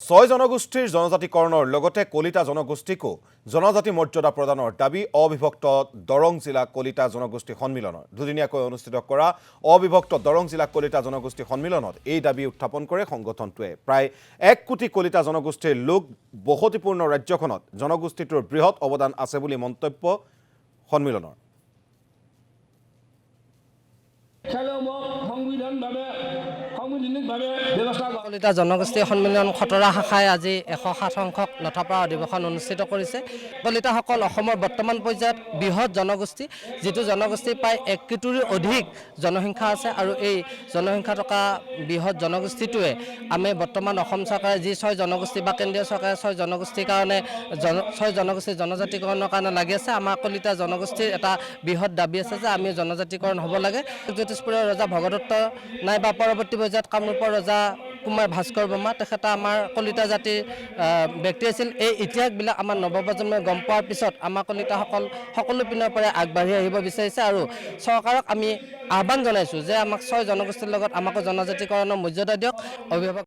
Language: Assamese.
ছয় জনগোষ্ঠীৰ জনজাতিকৰণৰ লগতে কলিতা জনগোষ্ঠীকো জনজাতি মৰ্যাদা প্ৰদানৰ দাবী অবিভক্ত দৰং জিলা কলিতা জনগোষ্ঠী সন্মিলনৰ দুদিনীয়াকৈ অনুষ্ঠিত কৰা অবিভক্ত দৰং জিলা কলিতা জনগোষ্ঠী সন্মিলনত এই দাবী উত্থাপন কৰে সংগঠনটোৱে প্ৰায় 1 কোটি কলিতা জনগোষ্ঠীৰ লোক বসতিপূৰ্ণ ৰাজ্যখনত জনগোষ্ঠীটোৰ বৃহৎ অৱদান আছে বুলি মন্তব্য সন্মিলনৰ কলিতা জনগোষ্ঠী সন্মিলন খতৰা শাখাই আজি 107 সংখ্যক লথাপাৰা অধিৱেশন অনুষ্ঠিত কৰিছে। কলিতাসকল অসমৰ বৰ্তমান পৰ্যায়ত বৃহৎ জনগোষ্ঠী, যিটো জনগোষ্ঠী প্ৰায় 1 কোটিৰ অধিক জনসংখ্যা আছে আৰু এই জনসংখ্যা থকা বৃহৎ জনগোষ্ঠীটোৱে আমি বৰ্তমান অসম চৰকাৰে যি 6 জনগোষ্ঠী বা কেন্দ্ৰীয় চৰকাৰে 6 জনগোষ্ঠীৰ কাৰণে 6 জনগোষ্ঠী জনজাতিকৰণৰ কাৰণে লাগি আছে। আমাৰ কলিতা জনগোষ্ঠীৰ এটা বৃহৎ দাবী আছে যে আমি জনজাতিকৰণ হ'ব লাগে। জ্যোতিষপুৰৰ ৰজা ভগদত্ত নাইবা পৰৱৰ্তী পৰ্যায়ত কামৰূপৰ ৰজা কুমাৰ ভাস্কৰ বৰ্মা তেখেতে আমাৰ কলিতা জাতিৰ ব্যক্তি আছিল। এই ইতিহাসবিলাক আমাৰ নৱপ্ৰজন্মই গম পোৱাৰ পিছত আমাৰ কলিতাসকল সকলো পিনৰ পৰা আগবাঢ়ি আহিব বিচাৰিছে আৰু চৰকাৰক আমি আহ্বান জনাইছোঁ যে আমাক 6 জনগোষ্ঠীৰ লগত আমাকো জনজাতিকৰণৰ মৰ্যাদা দিয়ক। অভিভাৱক